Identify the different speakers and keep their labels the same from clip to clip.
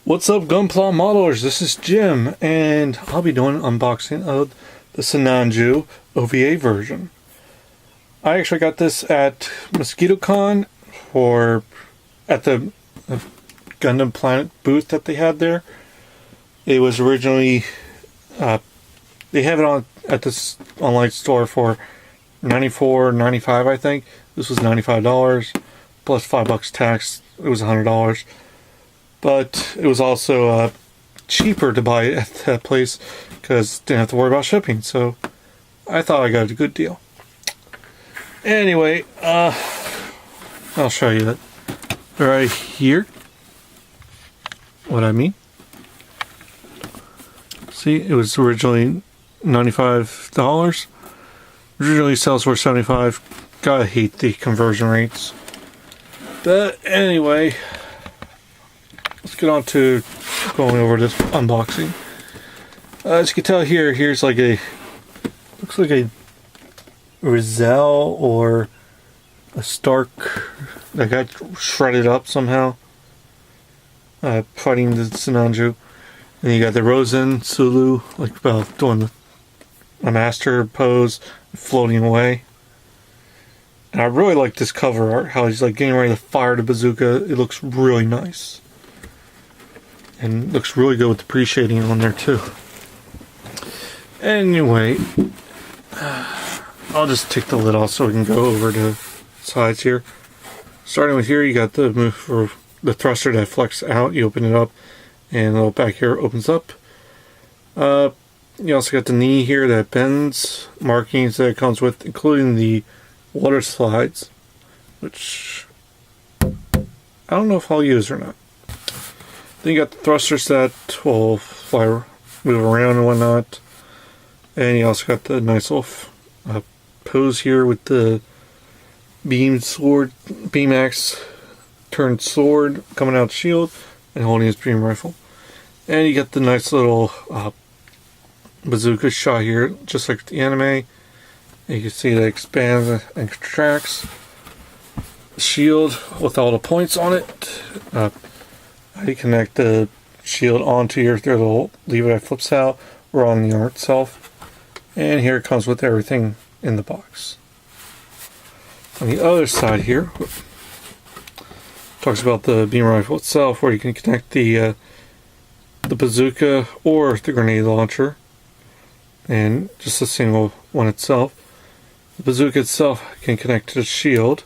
Speaker 1: What's up, Gunpla modelers? This is Jim, and I'll be doing an unboxing of the Sinanju OVA version. I actually got this at Mosquitocon at the Gundam Planet booth that they had there. It was originally they have it at this online store for $94.95, I think. This was $95 plus $5 tax. It was $100. But it was also cheaper to buy at that place because didn't have to worry about shipping. So I thought I got a good deal. Anyway, I'll show you that right here. What I mean. See, it was originally $95. Originally sells for $75. Gotta hate the conversion rates. But anyway, let's get on to going over this unboxing. As you can tell here, here's like looks like a Rizal or a Stark that got shredded up somehow. Fighting the Sinanju. And you got the Rosen Sulu, like doing a master pose, floating away. And I really like this cover art, how he's like getting ready to fire the bazooka. It looks really nice. And looks really good with the pre-shading on there too. Anyway, I'll just take the lid off so we can go over the sides here. Starting with here, you got the move for the thruster that flex out. You open it up, and the little back here opens up. You also got the knee here that bends, markings that it comes with, including the water slides, which I don't know if I'll use or not. Then you got the thrusters that will move around and whatnot. And you also got the nice little pose here with the beam axe turned sword coming out the shield and holding his beam rifle. And you got the nice little bazooka shot here, just like the anime. You can see that it expands and contracts. Shield with all the points on it. You connect the shield onto your little lever that flips out or on the arm itself. And here it comes with everything in the box. On the other side here, talks about the beam rifle itself, where you can connect the bazooka or the grenade launcher, and just a single one itself. The bazooka itself can connect to the shield,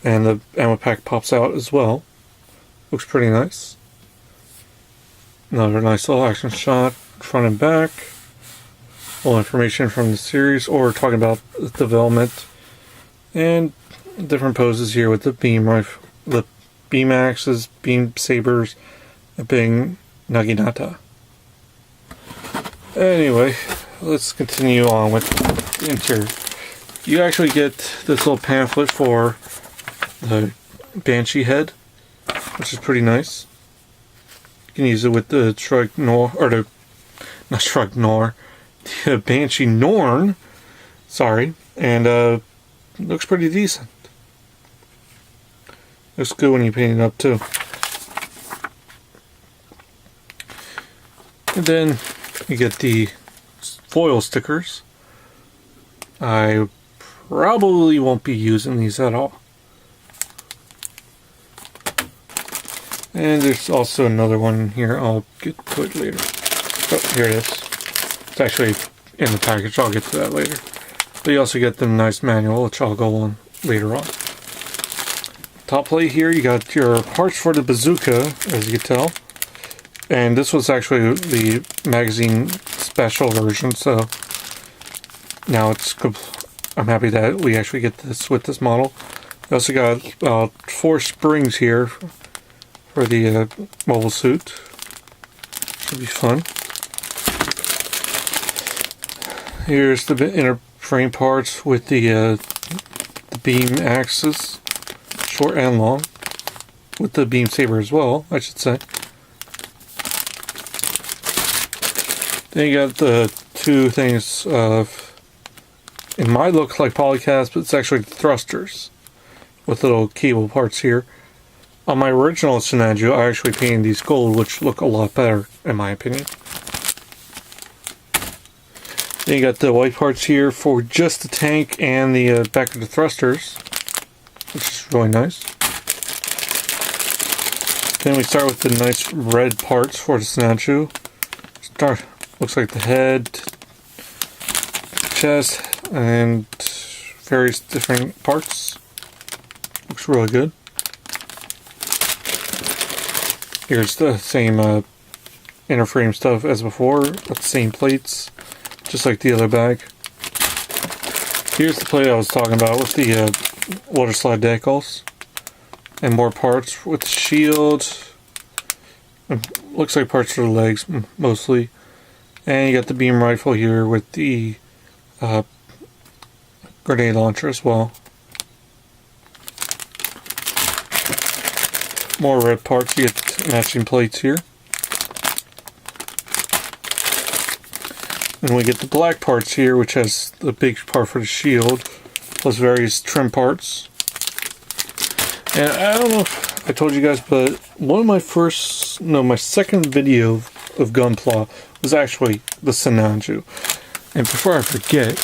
Speaker 1: and the ammo pack pops out as well. Looks pretty nice. Another nice little action shot, front and back. All information from the series, or talking about the development, and different poses here with the beam rifle, the beam axes, beam sabers, and being naginata. Anyway, let's continue on with the interior. You actually get this little pamphlet for the Banshee head, which is pretty nice. You can use it with the the Banshee Norn, sorry, and looks pretty decent. Looks good when you paint it up too. And then you get the foil stickers. I probably won't be using these at all. And there's also another one here. I'll get to it later. Oh, here it is. It's actually in the package. I'll get to that later. But you also get the nice manual, which I'll go on later on. Top plate here, you got your parts for the bazooka, as you can tell. And this was actually the magazine special version, so now I'm happy that we actually get this with this model. We also got 4 springs here for the mobile suit. Should be fun. Here's the inner frame parts with the beam axes, short and long, with the beam saber as well, I should say. Then you got the 2 things it might look like polycast, but it's actually thrusters with little cable parts here. On my original Sinanju, I actually painted these gold, which look a lot better, in my opinion. Then you got the white parts here for just the tank and the back of the thrusters, which is really nice. Then we start with the nice red parts for the Sinanju. Looks like the head, chest, and various different parts. Looks really good. Here's the same inner frame stuff as before, got the same plates, just like the other bag. Here's the plate I was talking about with the water slide decals. And more parts with the shield. Looks like parts for the legs, mostly. And you got the beam rifle here with the grenade launcher as well. More red parts, you get matching plates here. And we get the black parts here, which has the big part for the shield, plus various trim parts. And I don't know if I told you guys, but my second video of Gunpla was actually the Sinanju. And before I forget,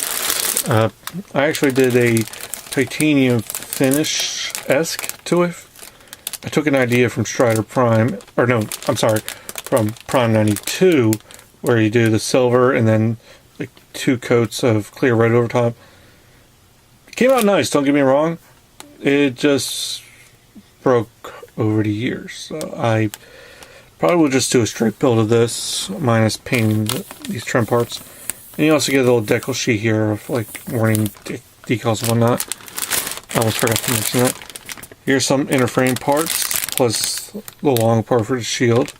Speaker 1: I actually did a titanium finish-esque to it. I took an idea from Strider Prime, from Prime 92, where you do the silver and then like 2 coats of clear red over top. It came out nice, don't get me wrong. It just broke over the years. So I probably will just do a straight build of this, minus painting these trim parts. And you also get a little decal sheet here of like warning decals and whatnot. I almost forgot to mention that. Here's some inner frame parts, plus the long part for the shield.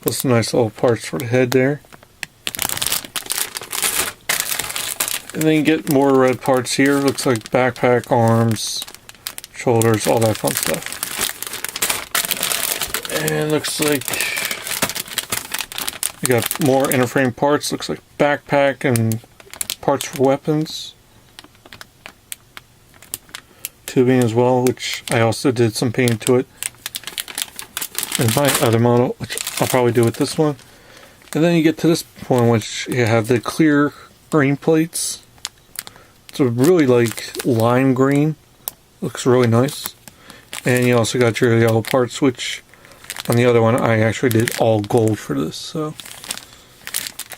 Speaker 1: Plus some nice little parts for the head there. And then you get more red parts here. Looks like backpack, arms, shoulders, all that fun stuff. And looks like you got more inner frame parts. Looks like backpack and parts for weapons. Tubing as well, which I also did some painting to it. And my other model, which I'll probably do with this one. And then you get to this point, which you have the clear green plates. It's a really like lime green. Looks really nice. And you also got your yellow parts, which on the other one I actually did all gold for this. So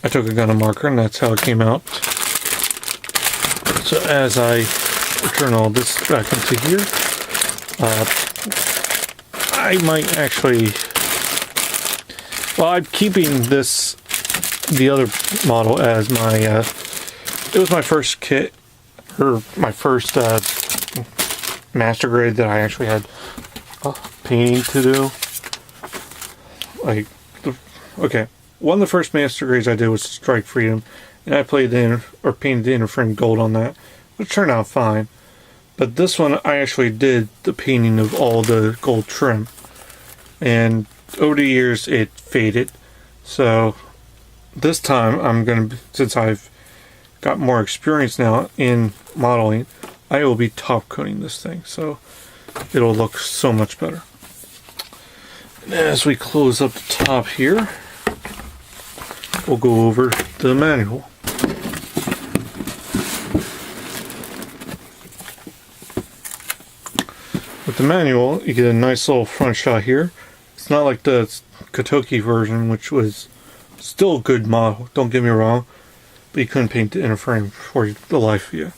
Speaker 1: I took a Gundam marker and that's how it came out. So as I turn all this back into here, I might actually, well, I'm keeping this, the other model as my, it was my first kit, or my first master grade that I actually had painting to do. Like, okay, one of the first master grades I did was Strike Freedom, and I painted the inner frame gold on that, which turned out fine. But this one, I actually did the painting of all the gold trim. And over the years, it faded. So this time, I'm going to, since I've got more experience now in modeling, I will be top coating this thing. So it'll look so much better. And as we close up the top here, we'll go over the manual. With the manual, you get a nice little front shot here. It's not like the Kotoki version, which was still a good model, don't get me wrong, but you couldn't paint the inner frame for the life of you.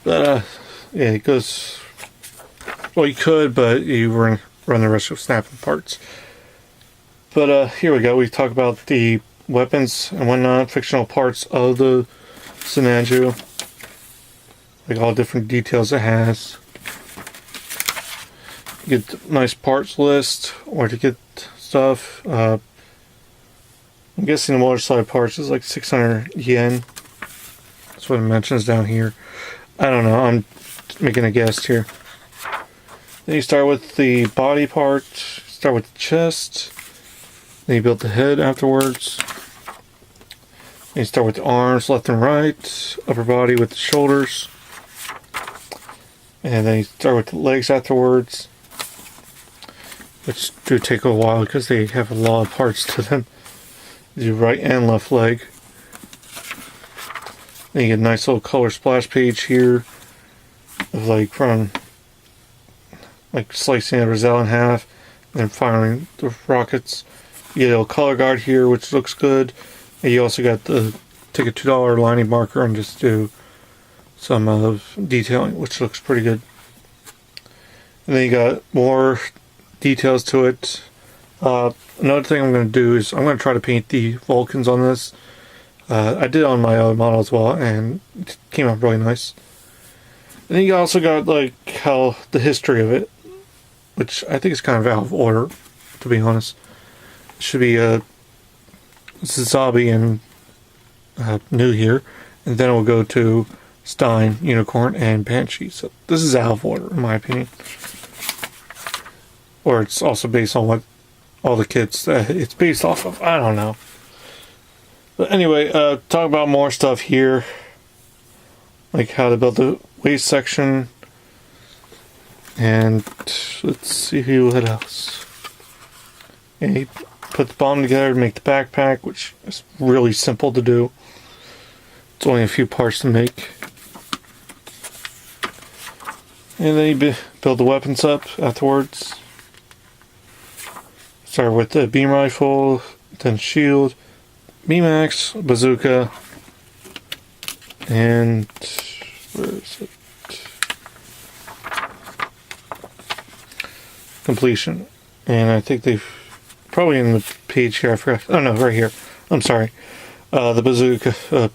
Speaker 1: But, yeah, it goes, well, you could, but you run the risk of snapping parts. But, here we go. We talk about the weapons and whatnot, fictional parts of the Sinanju, like all different details it has. Get the nice parts list, or to get stuff. I'm guessing the water slide parts is like 600 yen. That's what it mentions down here. I don't know, I'm making a guess here. Then you start with the body part, start with the chest, then you build the head afterwards. Then you start with the arms, left and right, upper body with the shoulders. And then you start with the legs afterwards, which do take a while because they have a lot of parts to them. The right and left leg. Then you get a nice little color splash page here of like from like slicing a Roselle in half and then firing the rockets. You get a little color guard here, which looks good. And you also got the take a $2 lining marker and just do some of detailing, which looks pretty good. And then you got more details to it. Another thing I'm going to do is I'm going to try to paint the Vulcans on this. I did it on my other model as well, and it came out really nice. And then you also got like how the history of it, which I think is kind of out of order, to be honest. It should be Zabi and New here, and then it will go to Stein, Unicorn, and Banshee. So this is out of order, in my opinion. Or it's also based on what all the kids it's based off of. I don't know. But anyway, talk about more stuff here. Like how to build the waist section. And let's see what else. And you put the bottom together to make the backpack, which is really simple to do. It's only a few parts to make. And then you build the weapons up afterwards. Start with the beam rifle, then shield, beam axe, bazooka, and where is it? Completion. And I think they've probably in the page here. I forgot. Oh no, right here. I'm sorry. The bazooka,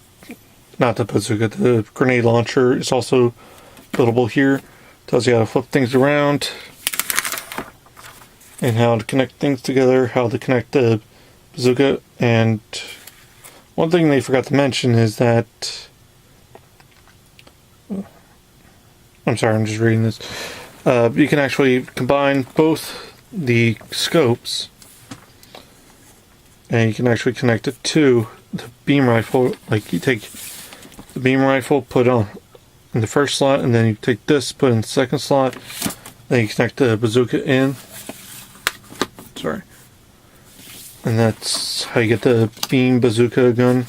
Speaker 1: not the bazooka. The grenade launcher is also buildable here. Tells you how to flip things around. And how to connect things together, how to connect the bazooka. And one thing they forgot to mention is that... I'm sorry, I'm just reading this. You can actually combine both the scopes, and you can actually connect it to the beam rifle. Like you take the beam rifle, put it on in the first slot, and then you take this, put it in the second slot, then you connect the bazooka in. Sorry. And that's how you get the beam bazooka gun,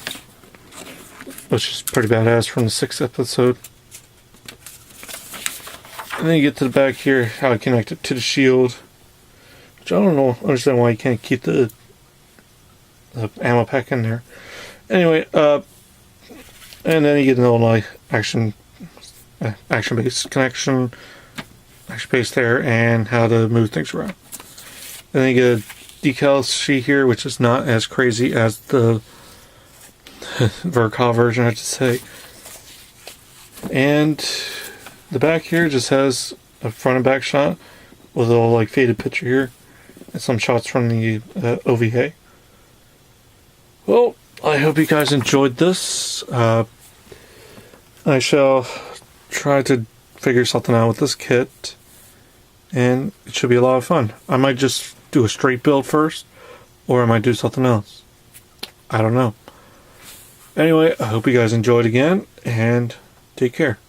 Speaker 1: which is pretty badass from the 6th episode. And then you get to the back here, how I connect it to the shield, which I don't know, understand why you can't keep the ammo pack in there. Anyway, and then you get an little like action-based connection, action-based there, and how to move things around. And then you get a decal sheet here, which is not as crazy as the Verkov version, I have to say. And the back here just has a front and back shot with a little like faded picture here, and some shots from the OVA. Well, I hope you guys enjoyed this. I shall try to figure something out with this kit, and it should be a lot of fun. I might just do a straight build first, or I might do something else. I don't know. Anyway, I hope you guys enjoyed again, and take care.